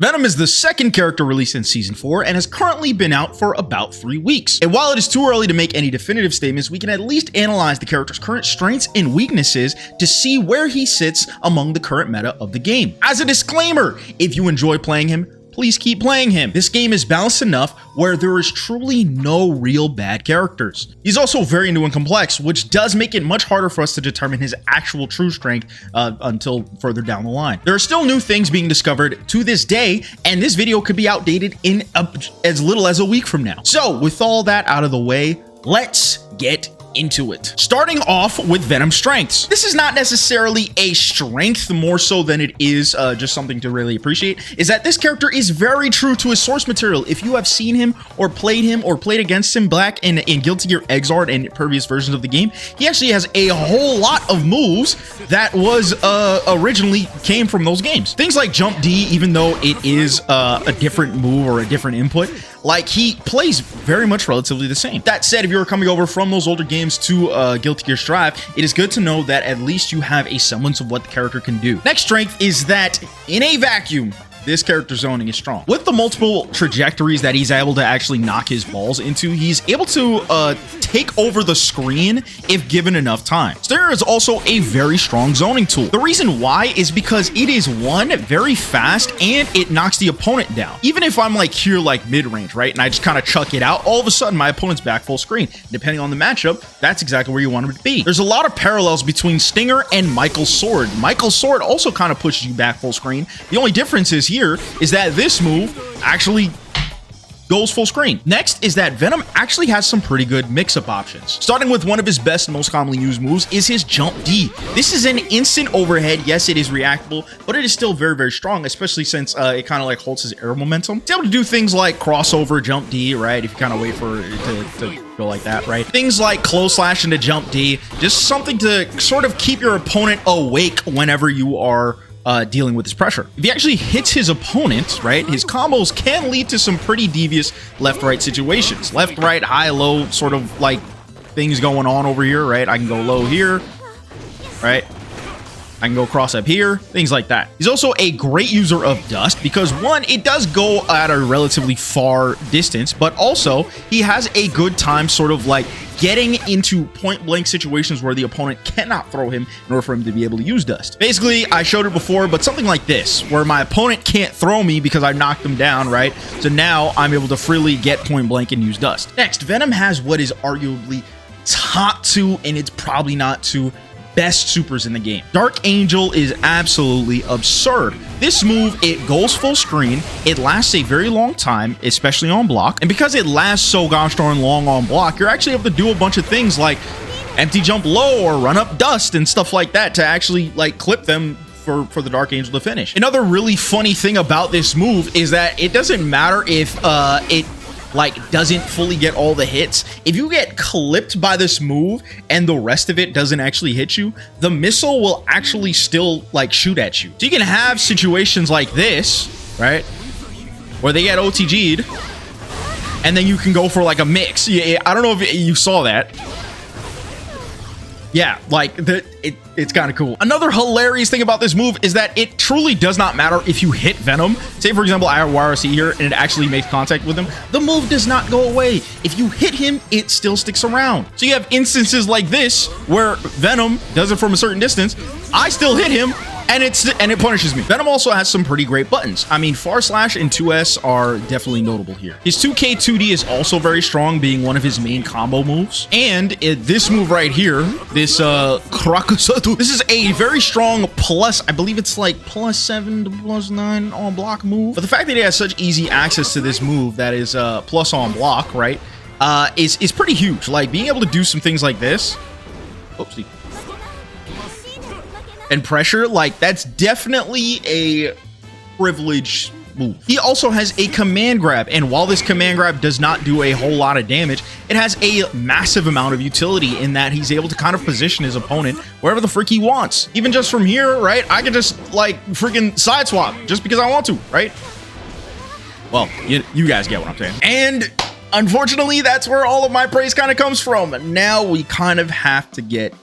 Venom is the second character released in Season 4 and has currently been out for about 3 weeks. And while it is too early to make any definitive statements, we can at least analyze the character's current strengths and weaknesses to see where he sits among the current meta of the game. As a disclaimer, if you enjoy playing him, please keep playing him. This game is balanced enough where there is truly no real bad characters. He's also very new and complex, which does make it much harder for us to determine his actual true strength until further down the line. There are still new things being discovered to this day, and this video could be outdated in as little as a week from now. So with all that out of the way, let's get into it. Starting off with Venom's strengths. This is not necessarily a strength more so than it is just something to really appreciate, is that this character is very true to his source material. If you have seen him or played against him back in Guilty Gear Exard and previous versions of the game, he actually has a whole lot of moves that was originally came from those games. Things like Jump D, even though it is a different move or a different input, like he plays very much relatively the same. That said, if you're coming over from those older games to Guilty Gear Strive, it is good to know that at least you have a semblance of what the character can do. Next strength is that in a vacuum, this character's zoning is strong. With the multiple trajectories that he's able to actually knock his balls into, he's able to take over the screen if given enough time. Stinger is also a very strong zoning tool. The reason why is because it is, one, very fast, and it knocks the opponent down. Even if I'm like here like mid-range, right, and I just kind of chuck it out, all of a sudden my opponent's back full screen. Depending on the matchup, that's exactly where you want him to be. There's a lot of parallels between Stinger and Michael's sword. Michael's sword also kind of pushes you back full screen. The only difference is here is that this move actually goes full screen. Next is that Venom actually has some pretty good mix-up options. Starting with one of his best and most commonly used moves is his Jump D. This is an instant overhead. Yes, it is reactable, but it is still very, very strong, especially since it kind of like holds his air momentum. It's able to do things like crossover Jump D, right? If you kind of wait for it to go like that, right? Things like close slash into Jump D, just something to sort of keep your opponent awake whenever you are dealing with his pressure. If he actually hits his opponent, right, his combos can lead to some pretty devious left-right situations. Left, right, high, low, sort of like things going on over here, right? I can go low here, right? I can go cross up here, things like that. He's also a great user of dust because, one, it does go at a relatively far distance, but also he has a good time sort of like getting into point blank situations where the opponent cannot throw him in order for him to be able to use dust. Basically, I showed it before, but something like this, where my opponent can't throw me because I knocked him down, right? So now I'm able to freely get point blank and use dust. Next, Venom has what is arguably top 2, and it's probably not 2 best supers in the game. Dark Angel is absolutely absurd. This move, it goes full screen, it lasts a very long time, especially on block, and because it lasts so gosh darn long on block, you're actually able to do a bunch of things like empty jump low or run up dust and stuff like that to actually like clip them for the Dark Angel to finish. Another really funny thing about this move is that it doesn't matter if it like doesn't fully get all the hits. If you get clipped by this move and the rest of it doesn't actually hit you, the missile will actually still like shoot at you. So you can have situations like this, right, where they get OTG'd and then you can go for like a mix. Yeah, I don't know if you saw that. Yeah, like it's kind of cool. Another hilarious thing about this move is that it truly does not matter if you hit Venom. Say, for example, I have YRC here and it actually makes contact with him. The move does not go away. If you hit him, it still sticks around. So you have instances like this where Venom does it from a certain distance. I still hit him and it punishes me. Venom also has some pretty great buttons. I mean, Far Slash and 2S are definitely notable here. His 2K 2D is also very strong, being one of his main combo moves. And this move right here, this Krakusatu, this is a very strong plus, I believe it's like +7 to +9 on block move. But the fact that he has such easy access to this move that is plus on block, right, is pretty huge. Like being able to do some things like this. Oopsie. And pressure, like that's definitely a privilege move. He also has a command grab, and while this command grab does not do a whole lot of damage, it has a massive amount of utility in that he's able to kind of position his opponent wherever the frick he wants. Even just from here, right, I can just like freaking side swap just because I want to, right? Well, you guys get what I'm saying. And unfortunately, that's where all of my praise kind of comes from. Now we kind of have to get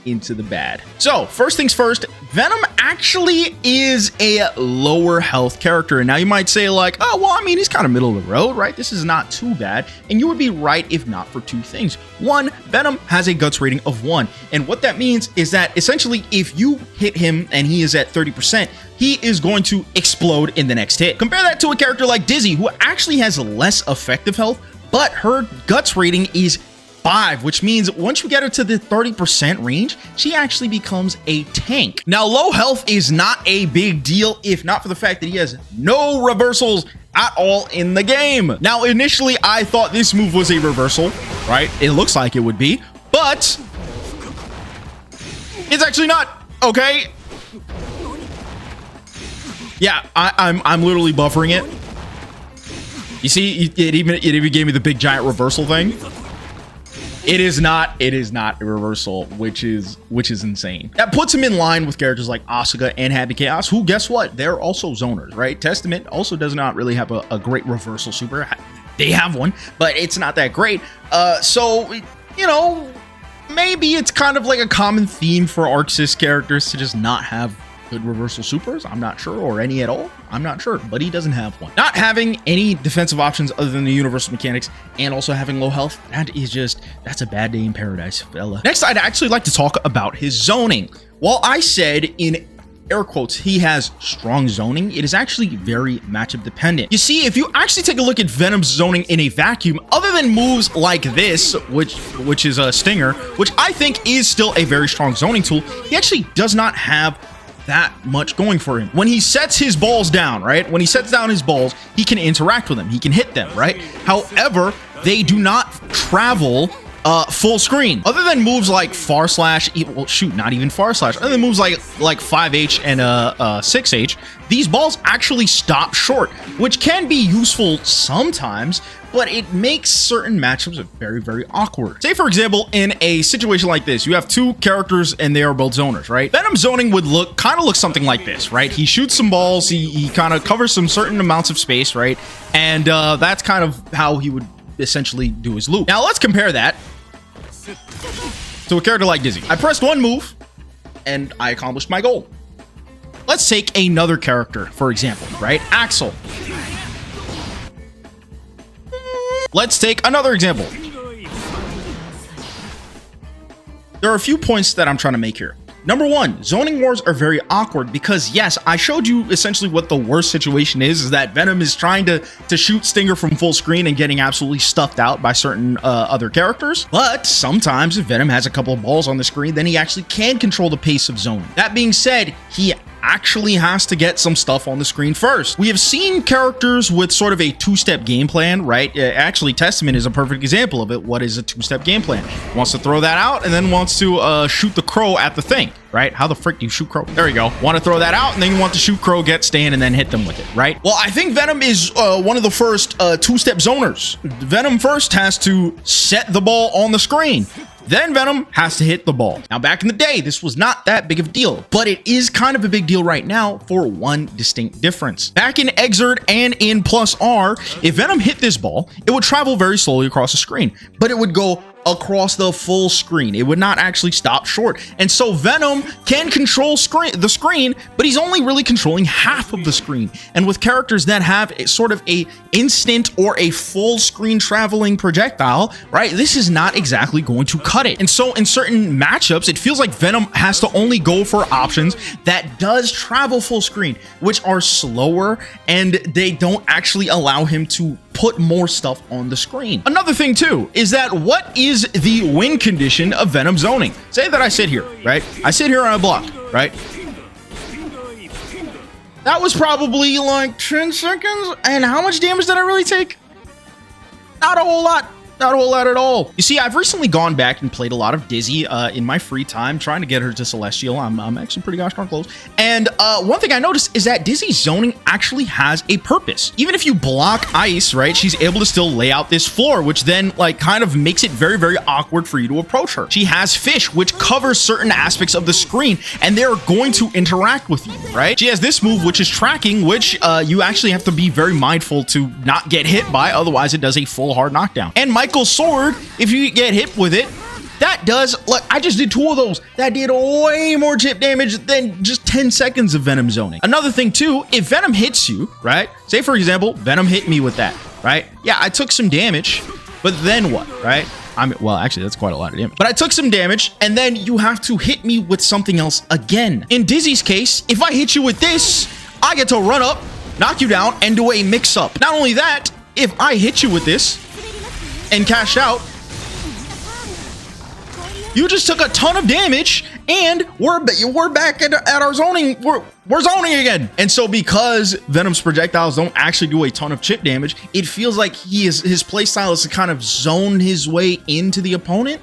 into the bad. So first things first, Venom actually is a lower health character. And now you might say like, oh, well, I mean, he's kind of middle of the road, right? This is not too bad. And you would be right if not for two things. One, Venom has a guts rating of 1. And what that means is that essentially if you hit him and he is at 30%, he is going to explode in the next hit. Compare that to a character like Dizzy, who actually has less effective health, but her guts rating is 5, which means once you get her to the 30% range, she actually becomes a tank. Now, low health is not a big deal if not for the fact that he has no reversals at all in the game. Now, initially, I thought this move was a reversal, right? It looks like it would be, but it's actually not, okay? Yeah, I'm literally buffering it. You see, it even gave me the big giant reversal thing. It is not a reversal, which is insane. That puts him in line with characters like Asuka and Happy Chaos, who, guess what? They're also zoners, right? Testament also does not really have a great reversal super. They have one, but it's not that great. So, you know, maybe it's kind of like a common theme for ArcSys characters to just not have good reversal supers. I'm not sure, or any at all. I'm not sure, but he doesn't have one. Not having any defensive options other than the universal mechanics and also having low health, that's a bad day in paradise, fella. Next, I'd actually like to talk about his zoning. While I said in air quotes, he has strong zoning, it is actually very matchup dependent. You see, if you actually take a look at Venom's zoning in a vacuum, other than moves like this, which is a stinger, which I think is still a very strong zoning tool, he actually does not have that much going for him. When he sets his balls down, right? When he sets down his balls, he can interact with them. He can hit them, right? However, they do not travel full screen. Other than moves like far slash, well, shoot, not even far slash. Other than moves like 5H and 6H, these balls actually stop short, which can be useful sometimes, but it makes certain matchups very, very awkward. Say, for example, in a situation like this, you have two characters and they are both zoners, right? Venom zoning would kind of look something like this, right? He shoots some balls, he kind of covers some certain amounts of space, right? And that's kind of how he would essentially do his loop. Now, let's compare that to a character like Dizzy. I pressed one move and I accomplished my goal. Let's take another character, for example, right? Axel. Let's take another example. There are a few points that I'm trying to make here. Number one, zoning wars are very awkward because, yes, I showed you essentially what the worst situation is that Venom is trying to shoot Stinger from full screen and getting absolutely stuffed out by certain other characters. But sometimes if Venom has a couple of balls on the screen, then he actually can control the pace of zoning. That being said, he actually has to get some stuff on the screen first. We have seen characters with sort of a two-step game plan, right? Actually, Testament is a perfect example of it. What is a two-step game plan? Wants to throw that out and then wants to shoot the crow at the thing, right? How the frick do you shoot crow? There you go. Want to throw that out and then you want to shoot crow, get stand, and then hit them with it, right? Well, I think Venom is one of the first two-step zoners. Venom first has to set the ball on the screen. Then Venom has to hit the ball. Now, back in the day, this was not that big of a deal, but it is kind of a big deal right now for one distinct difference. Back in Exert and in Plus R, if Venom hit this ball, it would travel very slowly across the screen, but it would go across the full screen. It would not actually stop short. And so Venom can control the screen, but he's only really controlling half of the screen. And with characters that have sort of a instant or a full screen traveling projectile, right, this is not exactly going to cut it. And so in certain matchups, it feels like Venom has to only go for options that does travel full screen, which are slower and they don't actually allow him to put more stuff on the screen. Another thing too is that what is the win condition of Venom zoning? Say that I sit here, right? I sit here on a block, right? That was probably like 10 seconds. And how much damage did I really take? Not a whole lot. Not a whole lot at all. You see, I've recently gone back and played a lot of Dizzy in my free time, trying to get her to Celestial. I'm actually pretty gosh darn close. And one thing I noticed is that Dizzy's zoning actually has a purpose. Even if you block ice, right, she's able to still lay out this floor, which then like kind of makes it very, very awkward for you to approach her. She has Fish, which covers certain aspects of the screen, and they're going to interact with you, right? She has this move, which is tracking, which you actually have to be very mindful to not get hit by, otherwise it does a full hard knockdown. And Michael's sword, if you get hit with it, That does, look, I just did 2 of those. That did way more chip damage than just 10 seconds of Venom zoning. Another thing too, if Venom hits you, right? Say for example, Venom hit me with that, right? Yeah, I took some damage, but then what, right? Well, actually, that's quite a lot of damage. But I took some damage, and then you have to hit me with something else again. In Dizzy's case, if I hit you with this, I get to run up, knock you down, and do a mix-up. Not only that, if I hit you with this and cash out, you just took a ton of damage, and we're back at our zoning. We're zoning again. And so because Venom's projectiles don't actually do a ton of chip damage, it feels like his playstyle is to kind of zone his way into the opponent.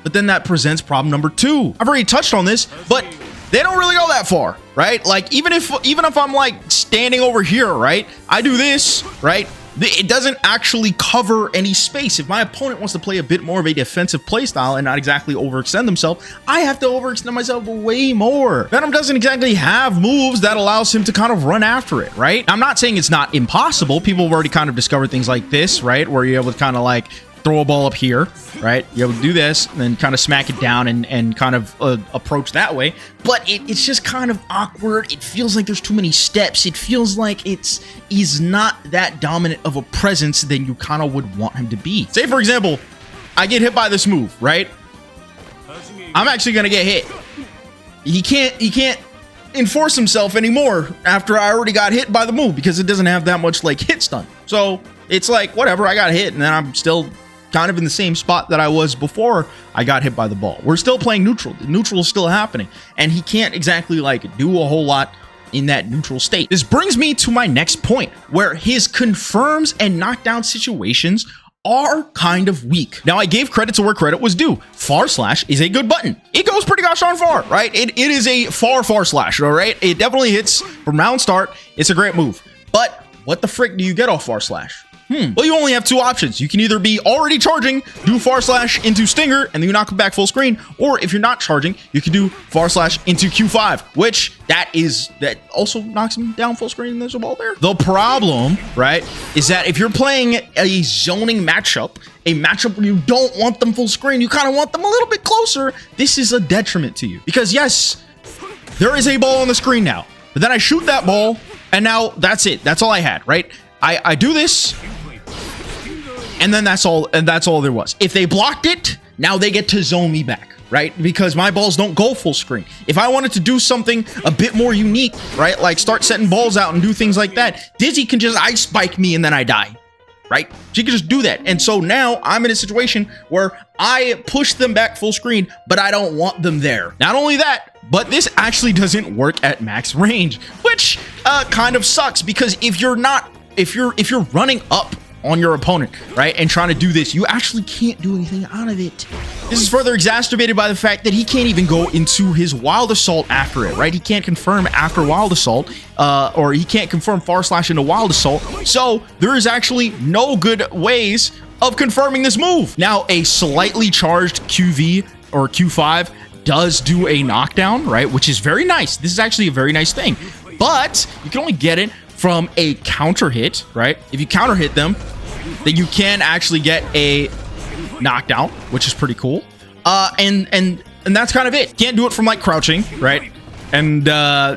But then that presents problem number 2. I've already touched on this, but they don't really go that far, right? Like even if I'm like standing over here, right? I do this, right? It doesn't actually cover any space. If my opponent wants to play a bit more of a defensive playstyle and not exactly overextend themselves, I have to overextend myself way more. Venom doesn't exactly have moves that allows him to kind of run after it, right? I'm not saying it's not impossible. People have already kind of discovered things like this, right? Where you're able to kind of like throw a ball up here, right? You're able to do this and then kind of smack it down and kind of approach that way. But it's just kind of awkward. It feels like there's too many steps. It feels like he's not that dominant of a presence than you kind of would want him to be. Say, for example, I get hit by this move, right? I'm actually going to get hit. He can't enforce himself anymore after I already got hit by the move because it doesn't have that much like hit stun. So it's like, whatever, I got hit and then I'm still kind of in the same spot that I was before I got hit by the ball. We're still playing neutral. The neutral is still happening, and he can't exactly like do a whole lot in that neutral state. This brings me to my next point, where his confirms and knockdown situations are kind of weak. Now, I gave credit to where credit was due. Far slash is a good button. It goes pretty gosh darn far, right? It is a far slash, all right? It definitely hits from round start. It's a great move. But what the frick do you get off far slash? Well, you only have 2 options. You can either be already charging, do far slash into stinger, and then you knock him back full screen. Or if you're not charging, you can do far slash into Q5, which that also knocks him down full screen and there's a ball there. The problem, right, is that if you're playing a zoning matchup, a matchup where you don't want them full screen, you kind of want them a little bit closer, this is a detriment to you. Because yes, there is a ball on the screen now, but then I shoot that ball, and now that's it. That's all I had, right? I do this, and then that's all there was. If they blocked it, now they get to zone me back, right? Because my balls don't go full screen. If I wanted to do something a bit more unique, right? Like start setting balls out and do things like that, Dizzy can just ice spike me and then I die, right? She can just do that. And so now I'm in a situation where I push them back full screen, but I don't want them there. Not only that, but this actually doesn't work at max range, which kind of sucks, because if you're running up on your opponent, right, and trying to do this, you actually can't do anything out of it. This is further exacerbated by the fact that he can't even go into his wild assault after it, right? He can't confirm after wild assault, or he can't confirm far slash into wild assault. So there is actually no good ways of confirming this move. Now, a slightly charged QV or Q5 does do a knockdown, right, which is very nice. This is actually a very nice thing, but you can only get it from a counter hit, right? If you counter hit them, then you can actually get a knockdown, which is pretty cool. And that's kind of it. Can't do it from like crouching, right? And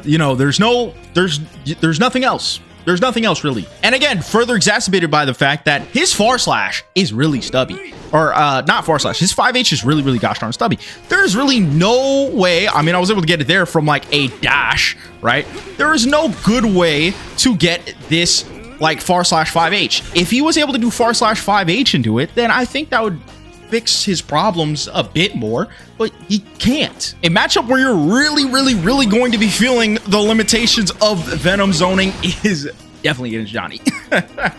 you know, there's nothing else. There's nothing else really. And again, further exacerbated by the fact that his far slash is really stubby. Or not far slash, his 5H is really gosh darn stubby. There's really no way, I mean, I was able to get it there from like a dash, right? There is no good way to get this like far slash 5H. If he was able to do far slash 5H into it, then I think that would fix his problems a bit more, but he can't. A matchup where you're really going to be feeling the limitations of Venom zoning is definitely against Johnny.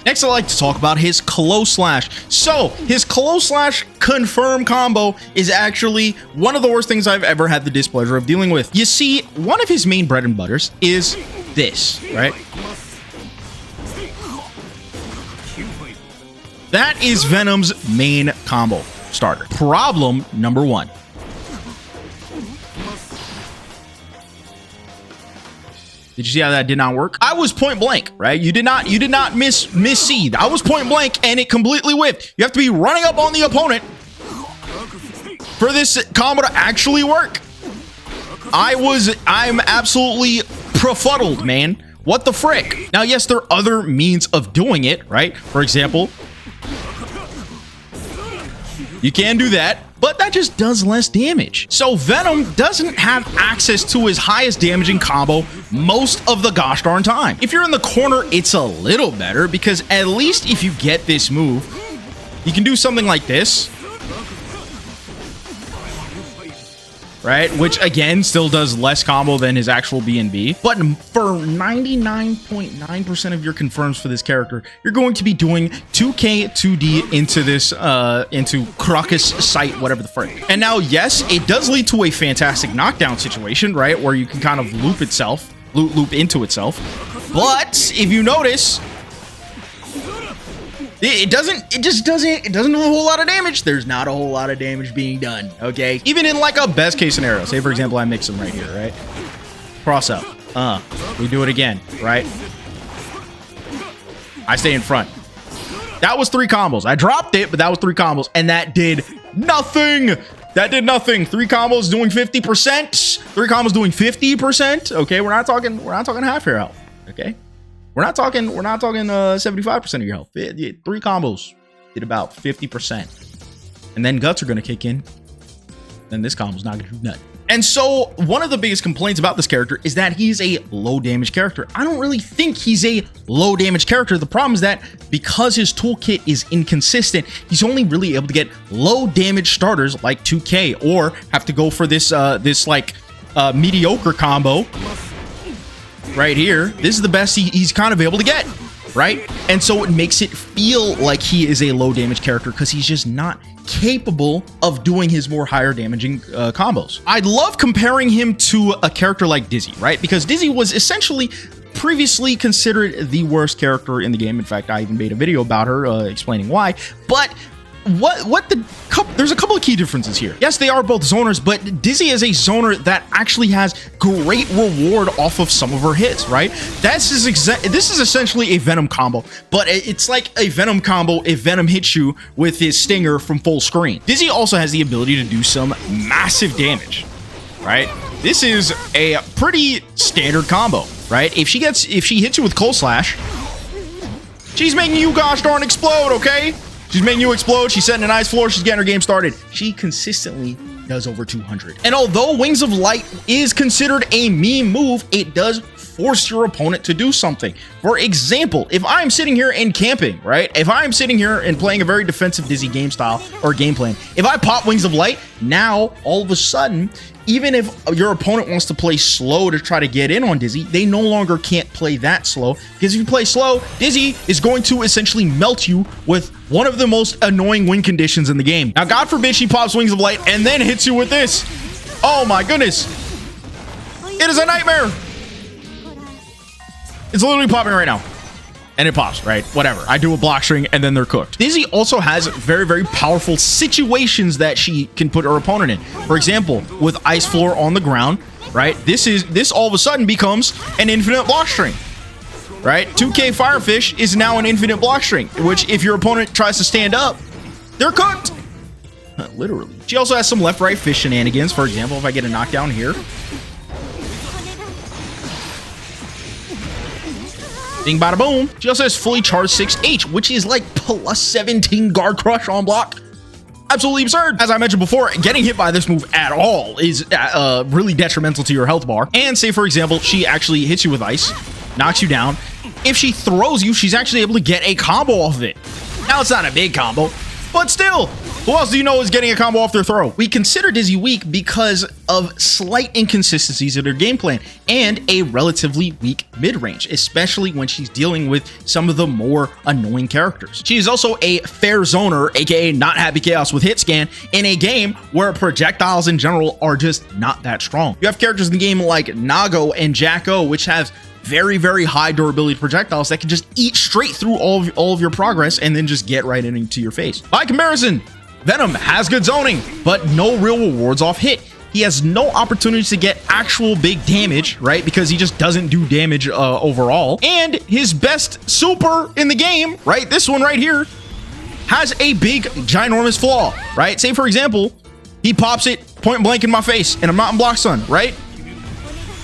Next, I'd like to talk about his close slash. So his close slash confirm combo is actually one of the worst things I've ever had the displeasure of dealing with. You see, one of his main bread and butters is this, right? That is Venom's main combo starter. Problem number 1. Did you see how that did not work? I was point blank, right? You did not miss seed. I was point blank and it completely whiffed. You have to be running up on the opponent for this combo to actually work. I'm absolutely befuddled, man. What the frick? Now, yes, there are other means of doing it, right? For example, you can do that, but that just does less damage. So Venom doesn't have access to his highest damaging combo most of the gosh darn time. If you're in the corner, it's a little better because at least if you get this move, you can do something like this, right? Which again still does less combo than his actual BNB. But for 99.9% of your confirms for this character, you're going to be doing 2K 2D into this into Crocus site, whatever the frick. And now, yes, it does lead to a fantastic knockdown situation, right? Where you can kind of loop into itself. But if you notice, it doesn't do a whole lot of damage. There's not a whole lot of damage being done, okay? Even in like a best case scenario, say for example, I mix them right here, right? Cross up, we do it again, right? I stay in front. That was 3 combos. I dropped it, but that was 3 combos, and that did nothing. That did nothing. 3 combos doing 50%. 3 combos doing 50%. Okay, we're not talking half your health, okay? We're not talking 75% of your health. 3 combos did about 50%. And then guts are going to kick in. Then this combo's not going to do nothing. And so one of the biggest complaints about this character is that he's a low damage character. I don't really think he's a low damage character. The problem is that because his toolkit is inconsistent, he's only really able to get low damage starters like 2K or have to go for this mediocre combo right here. This is the best he's kind of able to get, right? And so it makes it feel like he is a low damage character because he's just not capable of doing his more higher damaging combos. I'd love comparing him to a character like Dizzy, right? Because Dizzy was essentially previously considered the worst character in the game. In fact, I even made a video about her explaining why. But there's a couple of key differences here. Yes, they are both zoners, but Dizzy is a zoner that actually has great reward off of some of her hits, right? This is essentially a Venom combo, but it's like a Venom combo if Venom hits you with his stinger from full screen. Dizzy also has the ability to do some massive damage, right? This is a pretty standard combo, right? If she hits you with Cold Slash, she's making you gosh darn explode, okay? She's making you explode. She's setting an ice floor. She's getting her game started. She consistently does over 200. And although Wings of Light is considered a meme move, it does force your opponent to do something. For example, if I'm sitting here and camping, right? If I'm sitting here and playing a very defensive Dizzy game style or game plan, if I pop Wings of Light, now all of a sudden, even if your opponent wants to play slow to try to get in on Dizzy, they no longer can't play that slow, because if you play slow, Dizzy is going to essentially melt you with one of the most annoying win conditions in the game. Now, God forbid she pops Wings of Light and then hits you with this. Oh my goodness. It is a nightmare. It's literally popping right now. And it pops, right? Whatever. I do a block string and then they're cooked. Dizzy also has very, very powerful situations that she can put her opponent in. For example, with ice floor on the ground, right? This all of a sudden becomes an infinite block string, right? 2K Firefish is now an infinite block string, which if your opponent tries to stand up, they're cooked. Literally. She also has some left-right fish shenanigans. For example, if I get a knockdown here, bing, bada, boom. She also has fully charged 6H, which is like plus 17 guard crush on block. Absolutely absurd. As I mentioned before, getting hit by this move at all is really detrimental to your health bar. And say, for example, she actually hits you with ice, knocks you down. If she throws you, she's actually able to get a combo off of it. Now, it's not a big combo, but still. Who else do you know is getting a combo off their throw? We consider Dizzy weak because of slight inconsistencies in her game plan and a relatively weak mid-range, especially when she's dealing with some of the more annoying characters. She is also a fair zoner, aka not happy chaos with hit scan, in a game where projectiles in general are just not that strong. You have characters in the game like Nago and Jacko, which have very, very high durability projectiles that can just eat straight through all of your progress and then just get right into your face. By comparison, Venom has good zoning, but no real rewards off hit. He has no opportunities to get actual big damage, right? Because he just doesn't do damage overall. And his best super in the game, right? This one right here has a big, ginormous flaw, right? Say, for example, He pops it point blank in my face, and I'm not in block stun, right?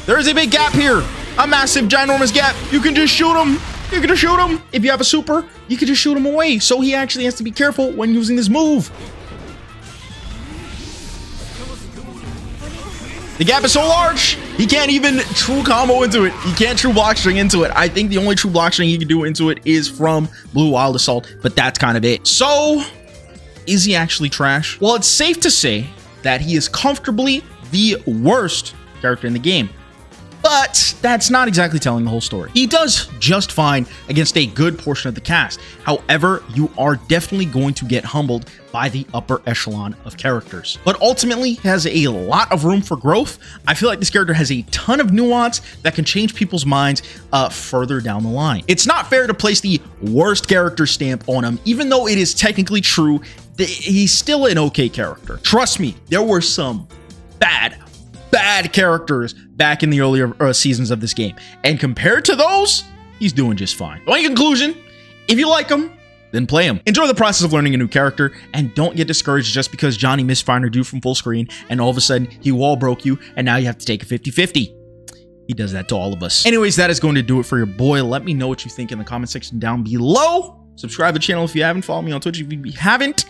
There is a big gap here. A massive, ginormous gap. You can just shoot him. You can just shoot him. If you have a super, you can just shoot him away. So he actually has to be careful when using this move. The gap is so large, he can't even true combo into it. He can't true block string into it. I think the only true block string he can do into it is from Blue Wild Assault, but that's kind of it. So, is he actually trash? Well, it's safe to say that he is comfortably the worst character in the game. But that's not exactly telling the whole story. He does just fine against a good portion of the cast. However, you are definitely going to get humbled by the upper echelon of characters. But ultimately, has a lot of room for growth. I feel like this character has a ton of nuance that can change people's minds further down the line. It's not fair to place the worst character stamp on him, even though it is technically true. He's still an okay character. Trust me, there were some bad characters back in the earlier seasons of this game, and compared to those, he's doing just fine. So in conclusion, if you like him, then play him. Enjoy the process of learning a new character, and don't get discouraged just because Johnny missed Finder Dude from full screen and all of a sudden he wall broke you and now you have to take a 50-50. He does that to all of us. Anyways, that is going to do it for your boy. Let me know what you think in the comment section down below. Subscribe to the channel if you haven't. Follow me on Twitch if you haven't.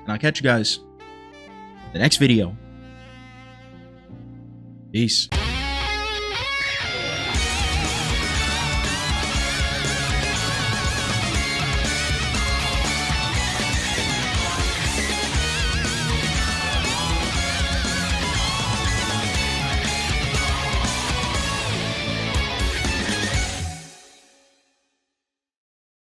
And I'll catch you guys in the next video. Peace.